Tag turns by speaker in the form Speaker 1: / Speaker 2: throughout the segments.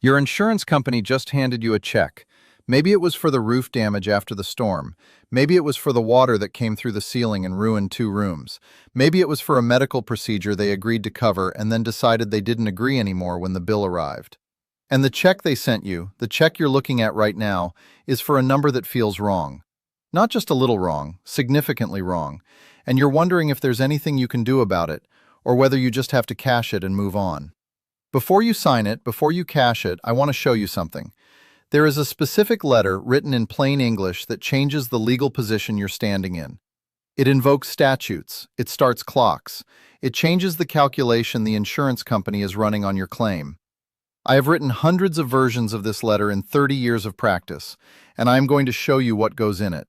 Speaker 1: Your insurance company just handed you a check. Maybe it was for the roof damage after the storm. Maybe it was for the water that came through the ceiling and ruined 2 rooms. Maybe it was for a medical procedure they agreed to cover and then decided they didn't agree anymore when the bill arrived. And the check they sent you, the check you're looking at right now, is for a number that feels wrong. Not just a little wrong, significantly wrong. And you're wondering if there's anything you can do about it, or whether you just have to cash it and move on. Before you sign it, before you cash it, I want to show you something. There is a specific letter written in plain English that changes the legal position you're standing in. It invokes statutes. It starts clocks. It changes the calculation the insurance company is running on your claim. I have written hundreds of versions of this letter in 30 years of practice, and I am going to show you what goes in it.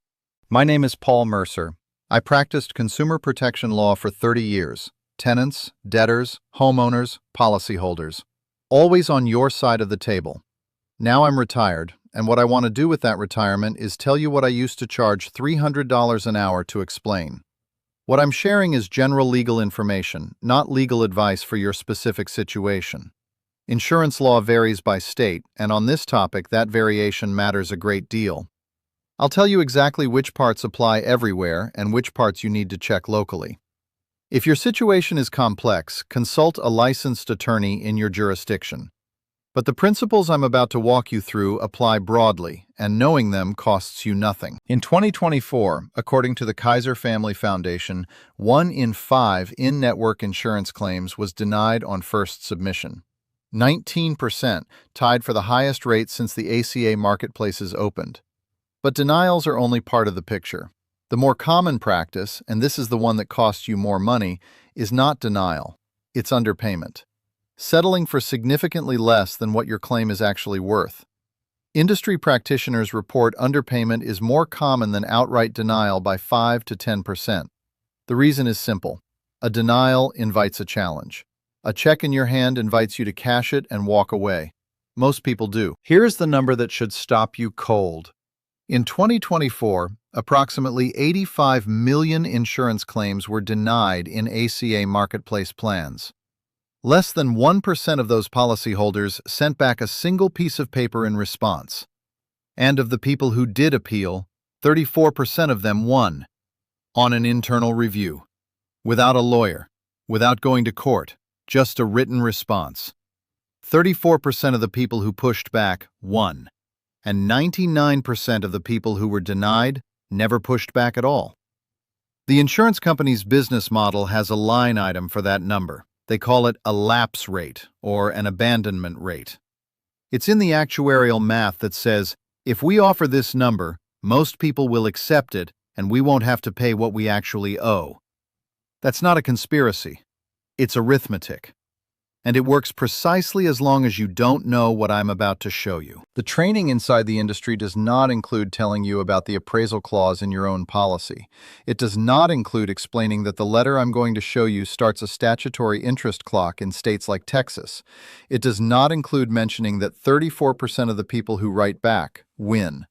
Speaker 1: My name is Paul Mercer. I practiced consumer protection law for 30 years. Tenants, debtors, homeowners, policyholders. Always on your side of the table. Now I'm retired, and what I want to do with that retirement is tell you what I used to charge $300 an hour to explain. What I'm sharing is general legal information, not legal advice for your specific situation. Insurance law varies by state, and on this topic that variation matters a great deal. I'll tell you exactly which parts apply everywhere and which parts you need to check locally. If your situation is complex, consult a licensed attorney in your jurisdiction. But the principles I'm about to walk you through apply broadly, and knowing them costs you nothing. In 2024, according to the Kaiser Family Foundation, 1 in 5 in-network insurance claims was denied on first submission. 19%, tied for the highest rate since the ACA marketplaces opened. But denials are only part of the picture. The more common practice, and this is the one that costs you more money, is not denial. It's underpayment. Settling for significantly less than what your claim is actually worth. Industry practitioners report underpayment is more common than outright denial by 5 to 10%. The reason is simple. A denial invites a challenge. A check in your hand invites you to cash it and walk away. Most people do. Here's the number that should stop you cold. In 2024, approximately 85 million insurance claims were denied in ACA marketplace plans. Less than 1% of those policyholders sent back a single piece of paper in response. And of the people who did appeal, 34% of them won. On an internal review. Without a lawyer. Without going to court. Just a written response. 34% of the people who pushed back won. And 99% of the people who were denied never pushed back at all. The insurance company's business model has a line item for that number. They call it a lapse rate or an abandonment rate. It's in the actuarial math that says, if we offer this number, most people will accept it and we won't have to pay what we actually owe. That's not a conspiracy. It's arithmetic. And it works precisely as long as you don't know what I'm about to show you. The training inside the industry does not include telling you about the appraisal clause in your own policy. It does not include explaining that the letter I'm going to show you starts a statutory interest clock in states like Texas. It does not include mentioning that 34% of the people who write back win.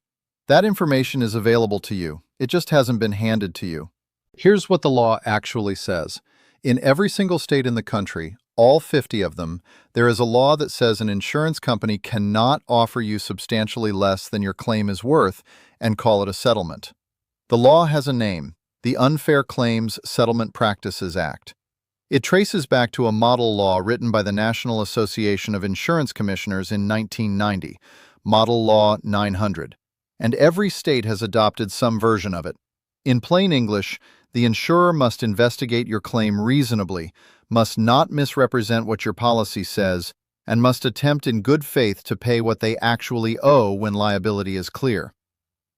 Speaker 1: That information is available to you. It just hasn't been handed to you. Here's what the law actually says. In every single state in the country, all 50 of them, there is a law that says an insurance company cannot offer you substantially less than your claim is worth and call it a settlement. The law has a name, the Unfair Claims Settlement Practices Act. It traces back to a model law written by the National Association of Insurance Commissioners in 1990, Model Law 900, and every state has adopted some version of it. In plain English, the insurer must investigate your claim reasonably, must not misrepresent what your policy says, and must attempt in good faith to pay what they actually owe when liability is clear.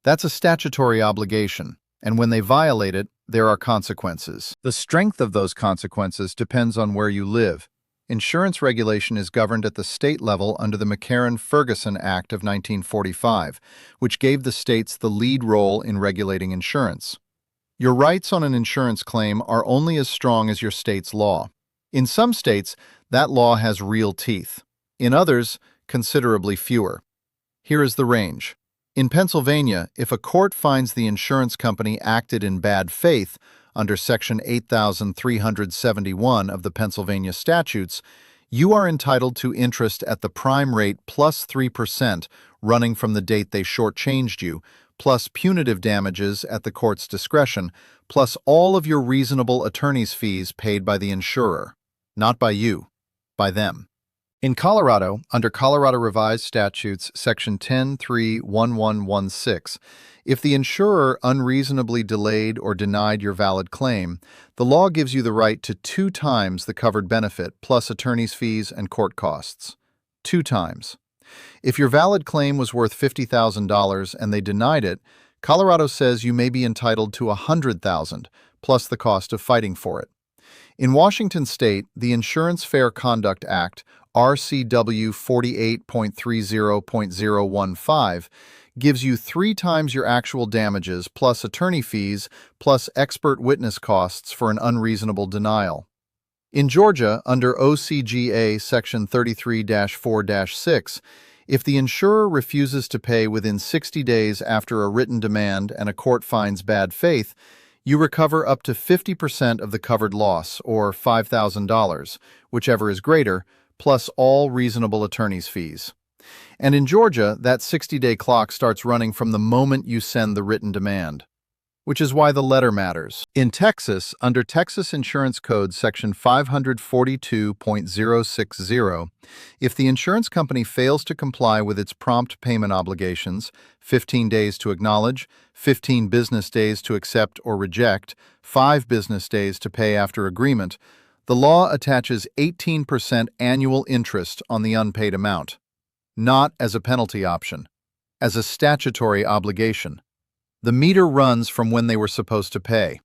Speaker 1: That's a statutory obligation, and when they violate it, there are consequences. The strength of those consequences depends on where you live. Insurance regulation is governed at the state level under the McCarran-Ferguson Act of 1945, which gave the states the lead role in regulating insurance. Your rights on an insurance claim are only as strong as your state's law. In some states, that law has real teeth. In others, considerably fewer. Here is the range. In Pennsylvania, if a court finds the insurance company acted in bad faith under Section 8371 of the Pennsylvania statutes, You are entitled to interest at the prime rate plus 3% running from the date they shortchanged you, plus punitive damages at the court's discretion, plus all of your reasonable attorney's fees paid by the insurer. Not by you, by them. In Colorado, under Colorado Revised Statutes, Section 10.3.1116, if the insurer unreasonably delayed or denied your valid claim, the law gives you the right to 2 times the covered benefit plus attorney's fees and court costs. 2 times. If your valid claim was worth $50,000 and they denied it, Colorado says you may be entitled to $100,000 plus the cost of fighting for it. In Washington state, the Insurance Fair Conduct Act, RCW 48.30.015, gives you 3 times your actual damages plus attorney fees plus expert witness costs for an unreasonable denial. In Georgia, under OCGA Section 33-4-6, if the insurer refuses to pay within 60 days after a written demand and a court finds bad faith, you recover up to 50% of the covered loss, or $5,000, whichever is greater, plus all reasonable attorney's fees. And in Georgia, that 60-day clock starts running from the moment you send the written demand, which is why the letter matters. In Texas, under Texas Insurance Code Section 542.060, if the insurance company fails to comply with its prompt payment obligations, 15 days to acknowledge, 15 business days to accept or reject, 5 business days to pay after agreement, the law attaches 18% annual interest on the unpaid amount, not as a penalty option, as a statutory obligation. The meter runs from when they were supposed to pay.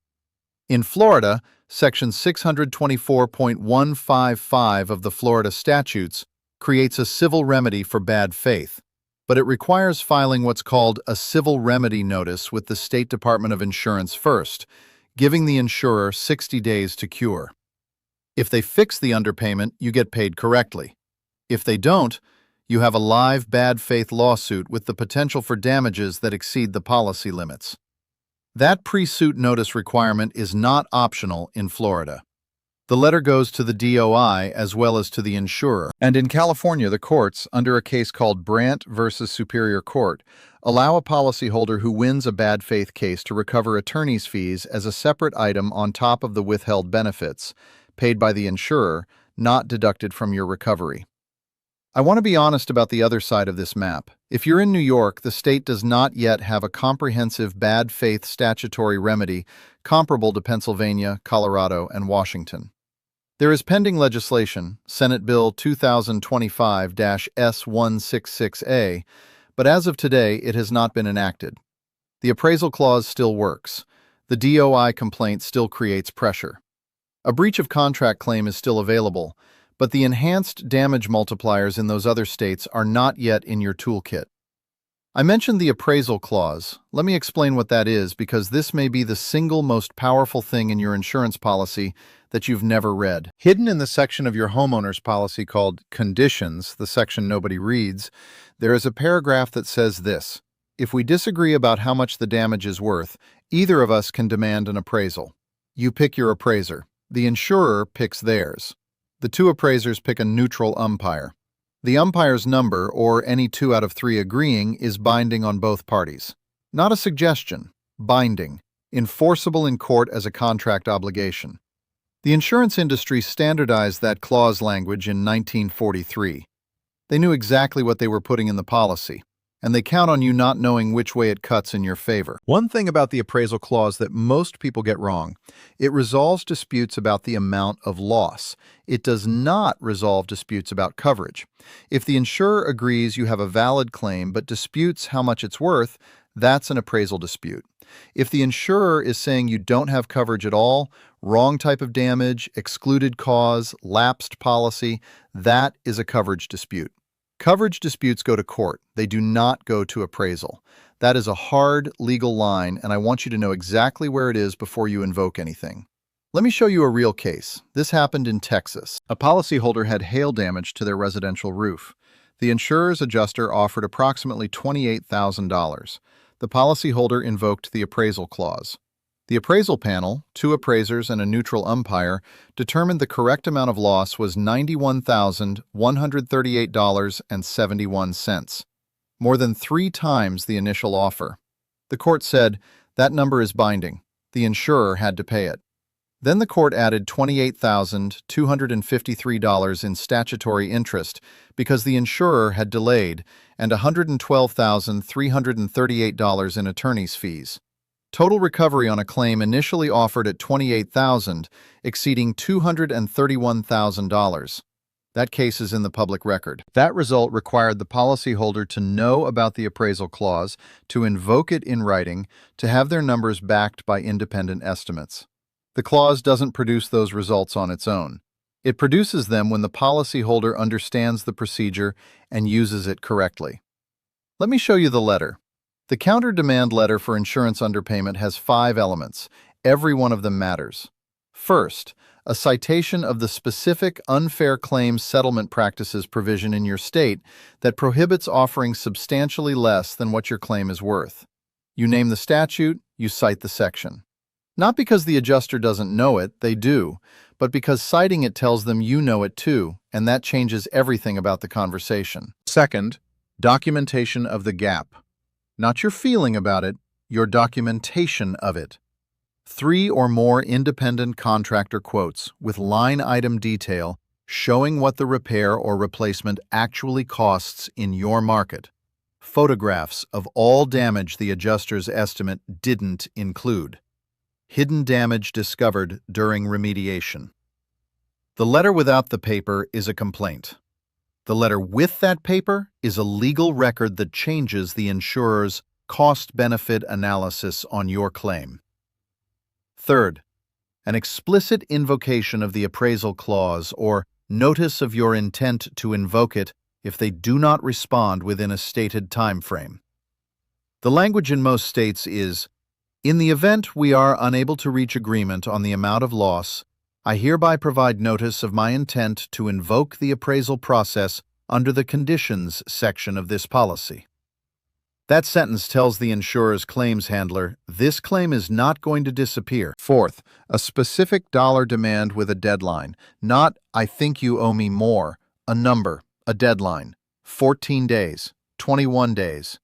Speaker 1: In Florida, Section 624.155 of the Florida statutes creates a civil remedy for bad faith, but it requires filing what's called a civil remedy notice with the State Department of Insurance first, giving the insurer 60 days to cure. If they fix the underpayment, you get paid correctly. If they don't, you have a live bad faith lawsuit with the potential for damages that exceed the policy limits. That pre-suit notice requirement is not optional in Florida. The letter goes to the DOI as well as to the insurer. And in California, the courts, under a case called Brandt v. Superior Court, allow a policyholder who wins a bad faith case to recover attorney's fees as a separate item on top of the withheld benefits, paid by the insurer, not deducted from your recovery. I want to be honest about the other side of this map. If you're in New York, the state does not yet have a comprehensive bad faith statutory remedy comparable to Pennsylvania, Colorado, and Washington. There is pending legislation, Senate Bill 2025-S166A, but as of today, it has not been enacted. The appraisal clause still works. The DOI complaint still creates pressure. A breach of contract claim is still available, but the enhanced damage multipliers in those other states are not yet in your toolkit. I mentioned the appraisal clause. Let me explain what that is, because this may be the single most powerful thing in your insurance policy that you've never read. Hidden in the section of your homeowner's policy called Conditions, the section nobody reads, there is a paragraph that says this: if we disagree about how much the damage is worth, either of us can demand an appraisal. You pick your appraiser. The insurer picks theirs. The 2 appraisers pick a neutral umpire. The umpire's number, or any 2 out of 3 agreeing, is binding on both parties. Not a suggestion, binding, enforceable in court as a contract obligation. The insurance industry standardized that clause language in 1943. They knew exactly what they were putting in the policy, and they count on you not knowing which way it cuts in your favor. One thing about the appraisal clause that most people get wrong: it resolves disputes about the amount of loss. It does not resolve disputes about coverage. If the insurer agrees you have a valid claim but disputes how much it's worth, that's an appraisal dispute. If the insurer is saying you don't have coverage at all, wrong type of damage, excluded cause, lapsed policy, that is a coverage dispute. Coverage disputes go to court. They do not go to appraisal. That is a hard legal line, and I want you to know exactly where it is before you invoke anything. Let me show you a real case. This happened in Texas. A policyholder had hail damage to their residential roof. The insurer's adjuster offered approximately $28,000. The policyholder invoked the appraisal clause. The appraisal panel, two appraisers and a neutral umpire, determined the correct amount of loss was $91,138.71, more than 3 times the initial offer. The court said, that number is binding. The insurer had to pay it. Then the court added $28,253 in statutory interest because the insurer had delayed and $112,338 in attorney's fees. Total recovery on a claim initially offered at $28,000, exceeding $231,000. That case is in the public record. That result required the policyholder to know about the appraisal clause, to invoke it in writing, to have their numbers backed by independent estimates. The clause doesn't produce those results on its own. It produces them when the policyholder understands the procedure and uses it correctly. Let me show you the letter. The counter-demand letter for insurance underpayment has 5 elements. Every one of them matters. First, a citation of the specific unfair claims settlement practices provision in your state that prohibits offering substantially less than what your claim is worth. You name the statute, you cite the section. Not because the adjuster doesn't know it, they do, but because citing it tells them you know it too, and that changes everything about the conversation. Second, documentation of the gap. Not your feeling about it, your documentation of it. 3 or more independent contractor quotes with line item detail showing what the repair or replacement actually costs in your market. Photographs of all damage the adjuster's estimate didn't include. Hidden damage discovered during remediation. The letter without the paper is a complaint. The letter with that paper is a legal record that changes the insurer's cost-benefit analysis on your claim. Third, an explicit invocation of the appraisal clause or notice of your intent to invoke it if they do not respond within a stated time frame. The language in most states is, in the event we are unable to reach agreement on the amount of loss, I hereby provide notice of my intent to invoke the appraisal process under the conditions section of this policy. That sentence tells the insurer's claims handler, this claim is not going to disappear. Fourth, a specific dollar demand with a deadline, not, I think you owe me more, a number, a deadline, 14 days, 21 days.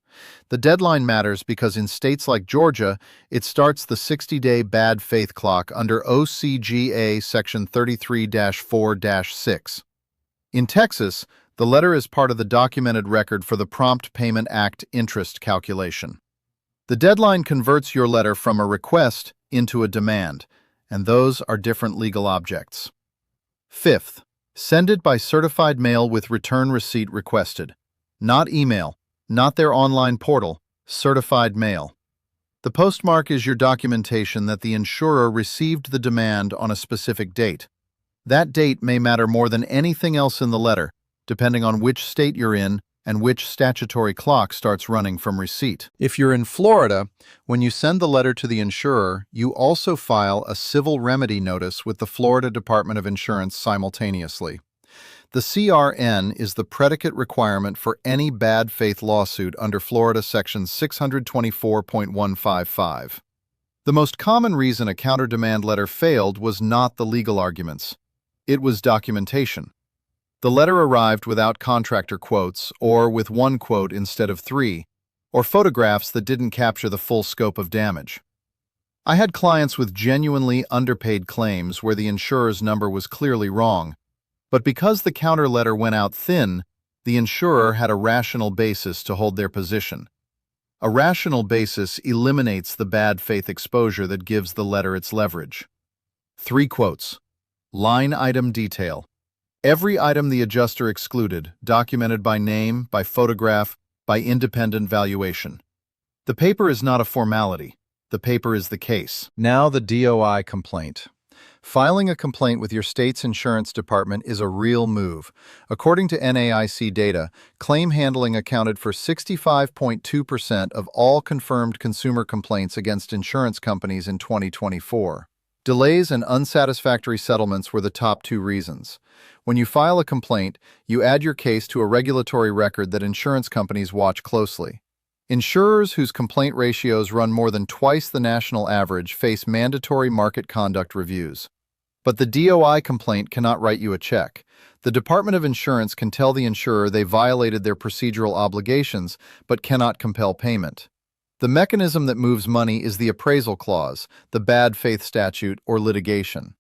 Speaker 1: The deadline matters because in states like Georgia, it starts the 60-day bad faith clock under OCGA Section 33-4-6. In Texas, the letter is part of the documented record for the Prompt Payment Act interest calculation. The deadline converts your letter from a request into a demand, and those are different legal objects. Fifth, send it by certified mail with return receipt requested. Not email, not their online portal, certified mail. The postmark is your documentation that the insurer received the demand on a specific date. That date may matter more than anything else in the letter, depending on which state you're in and which statutory clock starts running from receipt. If you're in Florida, when you send the letter to the insurer, you also file a civil remedy notice with the Florida Department of Insurance simultaneously. The CRN is the predicate requirement for any bad faith lawsuit under Florida Section 624.155. The most common reason a counter-demand letter failed was not the legal arguments. It was documentation. The letter arrived without contractor quotes, or with 1 quote instead of 3, or photographs that didn't capture the full scope of damage. I had clients with genuinely underpaid claims where the insurer's number was clearly wrong, but because the counter letter went out thin, the insurer had a rational basis to hold their position. A rational basis eliminates the bad faith exposure that gives the letter its leverage. 3 quotes. Line item detail. Every item the adjuster excluded, documented by name, by photograph, by independent valuation. The paper is not a formality. The paper is the case. Now the DOI complaint. Filing a complaint with your state's insurance department is a real move. According to NAIC data, claim handling accounted for 65.2% of all confirmed consumer complaints against insurance companies in 2024. Delays and unsatisfactory settlements were the top 2 reasons. When you file a complaint, you add your case to a regulatory record that insurance companies watch closely. Insurers whose complaint ratios run more than twice the national average face mandatory market conduct reviews. But the DOI complaint cannot write you a check. The Department of Insurance can tell the insurer they violated their procedural obligations, but cannot compel payment. The mechanism that moves money is the appraisal clause, the bad faith statute, or litigation.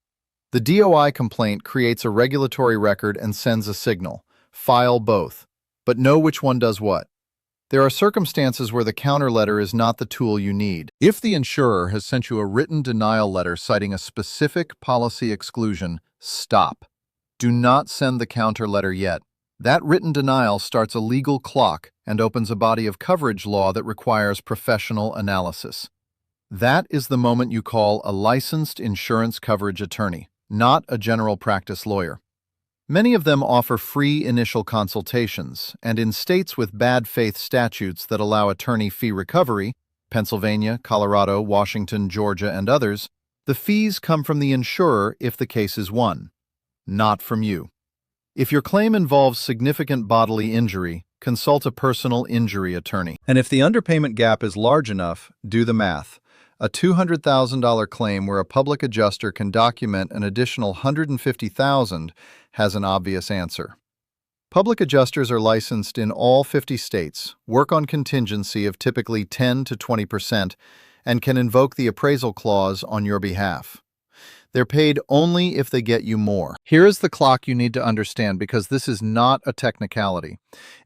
Speaker 1: The DOI complaint creates a regulatory record and sends a signal. File both. But know which one does what. There are circumstances where the counter letter is not the tool you need. If the insurer has sent you a written denial letter citing a specific policy exclusion, stop. Do not send the counter letter yet. That written denial starts a legal clock and opens a body of coverage law that requires professional analysis. That is the moment you call a licensed insurance coverage attorney, not a general practice lawyer. Many of them offer free initial consultations, and in states with bad faith statutes that allow attorney fee recovery, Pennsylvania, Colorado, Washington, Georgia, and others, the fees come from the insurer if the case is won, not from you. If your claim involves significant bodily injury, consult a personal injury attorney. And if the underpayment gap is large enough, do the math. A $200,000 claim where a public adjuster can document an additional $150,000 has an obvious answer. Public adjusters are licensed in all 50 states, work on contingency of typically 10 to 20%, and can invoke the appraisal clause on your behalf. They're paid only if they get you more. Here is the clock you need to understand because this is not a technicality.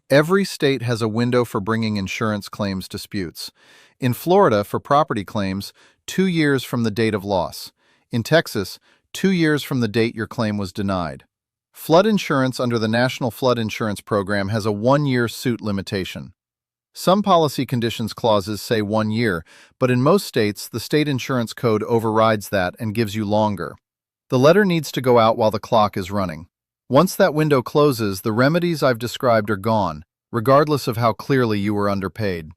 Speaker 1: Every state has a window for bringing insurance claims disputes. In Florida, for property claims, 2 years from the date of loss. In Texas, 2 years from the date your claim was denied. Flood insurance under the National Flood Insurance Program has a 1-year suit limitation. Some policy conditions clauses say 1 year, but in most states, the state insurance code overrides that and gives you longer. The letter needs to go out while the clock is running. Once that window closes, the remedies I've described are gone, regardless of how clearly you were underpaid.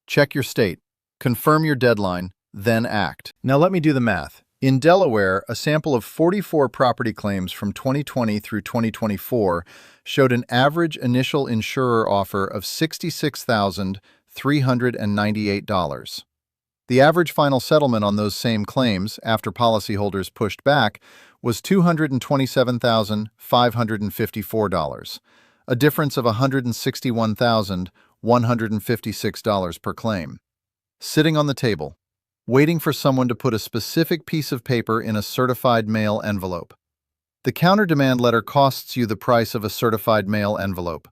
Speaker 1: Check your state, confirm your deadline, then act. Now let me do the math. In Delaware, a sample of 44 property claims from 2020 through 2024 showed an average initial insurer offer of $66,398. The average final settlement on those same claims, after policyholders pushed back, was $227,554, a difference of $161,156 per claim. Sitting on the table, waiting for someone to put a specific piece of paper in a certified mail envelope. The counter-demand letter costs you the price of a certified mail envelope.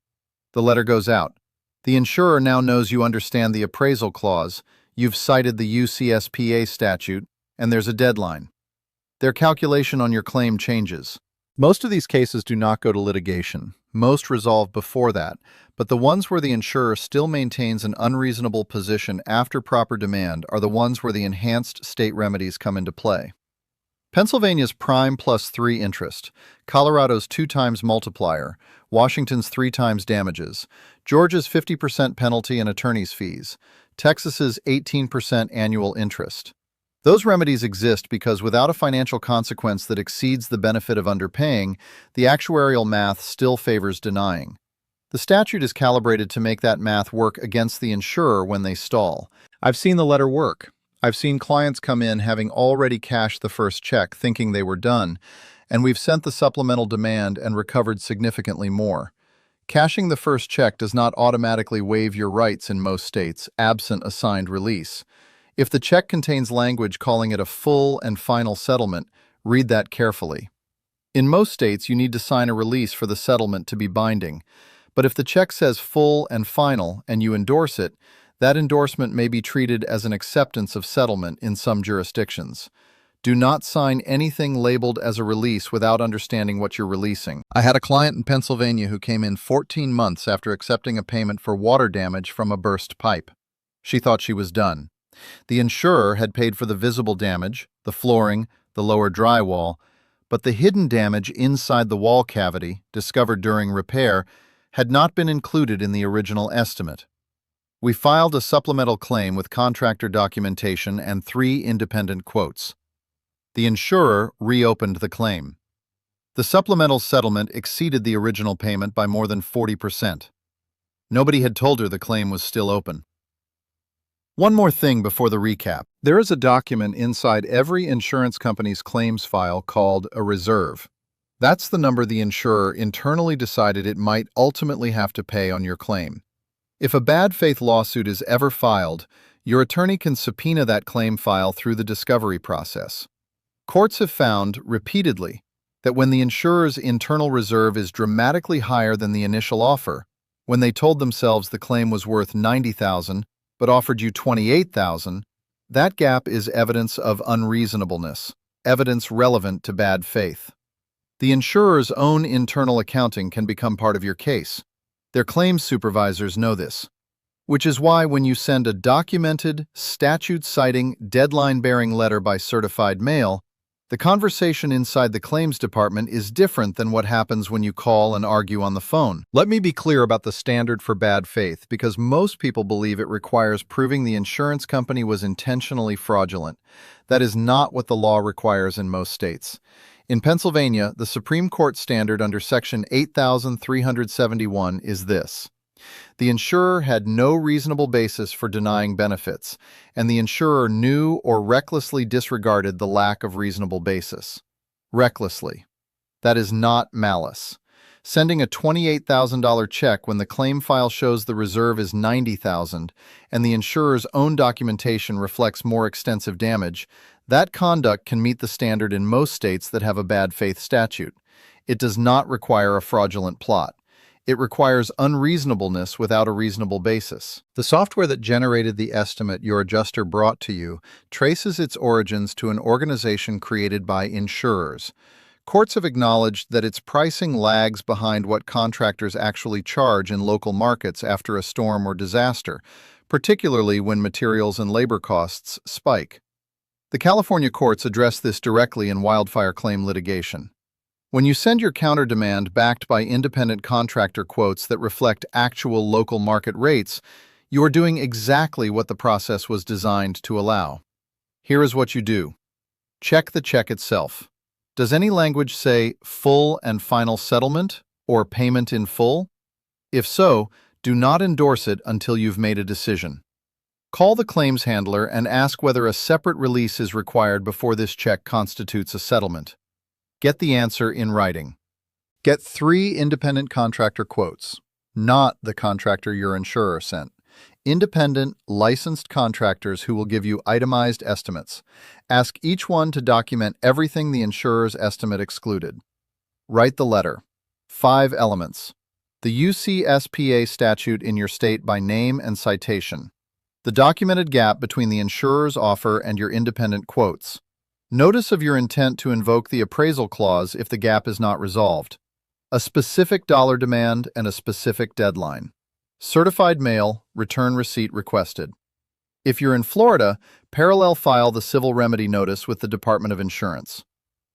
Speaker 1: The letter goes out. The insurer now knows you understand the appraisal clause, you've cited the UCSPA statute, and there's a deadline. Their calculation on your claim changes. Most of these cases do not go to litigation. Most resolve before that, but the ones where the insurer still maintains an unreasonable position after proper demand are the ones where the enhanced state remedies come into play. Pennsylvania's prime plus 3 interest, Colorado's 2 times multiplier, Washington's 3 times damages, Georgia's 50% penalty and attorney's fees, Texas's 18% annual interest. Those remedies exist because without a financial consequence that exceeds the benefit of underpaying, the actuarial math still favors denying. The statute is calibrated to make that math work against the insurer when they stall. I've seen the letter work. I've seen clients come in having already cashed the first check thinking they were done, and we've sent the supplemental demand and recovered significantly more. Cashing the first check does not automatically waive your rights in most states, absent a signed release. If the check contains language calling it a full and final settlement, read that carefully. In most states, you need to sign a release for the settlement to be binding. But if the check says full and final and you endorse it, that endorsement may be treated as an acceptance of settlement in some jurisdictions. Do not sign anything labeled as a release without understanding what you're releasing. I had a client in Pennsylvania who came in 14 months after accepting a payment for water damage from a burst pipe. She thought she was done. The insurer had paid for the visible damage, the flooring, the lower drywall, but the hidden damage inside the wall cavity, discovered during repair, had not been included in the original estimate. We filed a supplemental claim with contractor documentation and 3 independent quotes. The insurer reopened the claim. The supplemental settlement exceeded the original payment by more than 40%. Nobody had told her the claim was still open. One more thing before the recap. There is a document inside every insurance company's claims file called a reserve. That's the number the insurer internally decided it might ultimately have to pay on your claim. If a bad faith lawsuit is ever filed, your attorney can subpoena that claim file through the discovery process. Courts have found, repeatedly, that when the insurer's internal reserve is dramatically higher than the initial offer, when they told themselves the claim was worth $90,000 but offered you $28,000, that gap is evidence of unreasonableness, evidence relevant to bad faith. The insurer's own internal accounting can become part of your case. Their claims supervisors know this, which is why when you send a documented, statute-citing, deadline-bearing letter by certified mail, the conversation inside the claims department is different than what happens when you call and argue on the phone. Let me be clear about the standard for bad faith, because most people believe it requires proving the insurance company was intentionally fraudulent. That is not what the law requires in most states. In Pennsylvania, the Supreme Court standard under Section 8371 is this: the insurer had no reasonable basis for denying benefits, and the insurer knew or recklessly disregarded the lack of reasonable basis. Recklessly. That is not malice. Sending a $28,000 check when the claim file shows the reserve is $90,000 and the insurer's own documentation reflects more extensive damage, that conduct can meet the standard in most states that have a bad faith statute. It does not require a fraudulent plot. It requires unreasonableness without a reasonable basis. The software that generated the estimate your adjuster brought to you traces its origins to an organization created by insurers. Courts have acknowledged that its pricing lags behind what contractors actually charge in local markets after a storm or disaster, particularly when materials and labor costs spike. The California courts address this directly in wildfire claim litigation. When you send your counter-demand backed by independent contractor quotes that reflect actual local market rates, you are doing exactly what the process was designed to allow. Here is what you do. Check the check itself. Does any language say full and final settlement or payment in full? If so, do not endorse it until you've made a decision. Call the claims handler and ask whether a separate release is required before this check constitutes a settlement. Get the answer in writing. Get 3 independent contractor quotes, not the contractor your insurer sent. Independent, licensed contractors who will give you itemized estimates. Ask each one to document everything the insurer's estimate excluded. Write the letter. 5 elements. The UCSPA statute in your state by name and citation. The documented gap between the insurer's offer and your independent quotes. Notice of your intent to invoke the appraisal clause if the gap is not resolved. A specific dollar demand and a specific deadline. Certified mail, return receipt requested. If you're in Florida, parallel file the civil remedy notice with the Department of Insurance.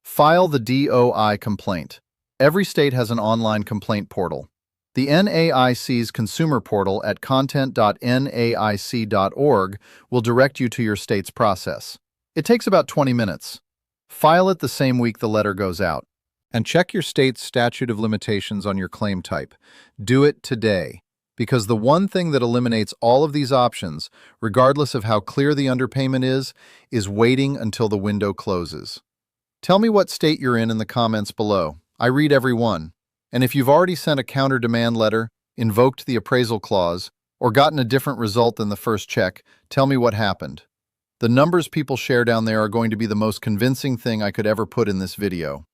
Speaker 1: File the DOI complaint. Every state has an online complaint portal. The NAIC's consumer portal at content.naic.org will direct you to your state's process. It takes about 20 minutes. File it the same week the letter goes out. And check your state's statute of limitations on your claim type. Do it today, because the one thing that eliminates all of these options, regardless of how clear the underpayment is waiting until the window closes. Tell me what state you're in the comments below. I read every one. And if you've already sent a counter-demand letter, invoked the appraisal clause, or gotten a different result than the first check, tell me what happened. The numbers people share down there are going to be the most convincing thing I could ever put in this video.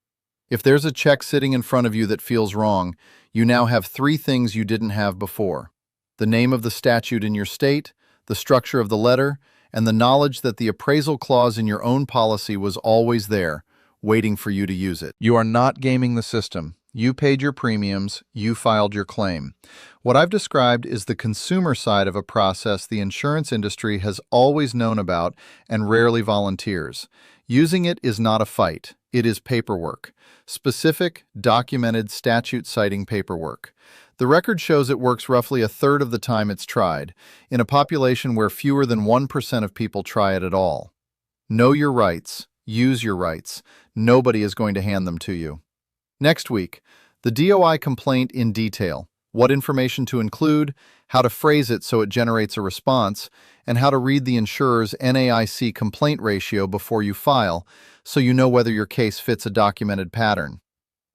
Speaker 1: If there's a check sitting in front of you that feels wrong, you now have 3 things you didn't have before: the name of the statute in your state, the structure of the letter, and the knowledge that the appraisal clause in your own policy was always there, waiting for you to use it. You are not gaming the system. You paid your premiums, you filed your claim. What I've described is the consumer side of a process the insurance industry has always known about and rarely volunteers. Using it is not a fight, it is paperwork. Specific, documented, statute-citing paperwork. The record shows it works roughly a third of the time it's tried, in a population where fewer than 1% of people try it at all. Know your rights, use your rights. Nobody is going to hand them to you. Next week, the DOI complaint in detail. what information to include, how to phrase it so it generates a response, and how to read the insurer's NAIC complaint ratio before you file, so you know whether your case fits a documented pattern.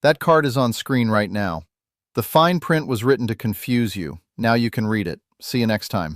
Speaker 1: That card is on screen right now. The fine print was written to confuse you. Now you can read it. See you next time.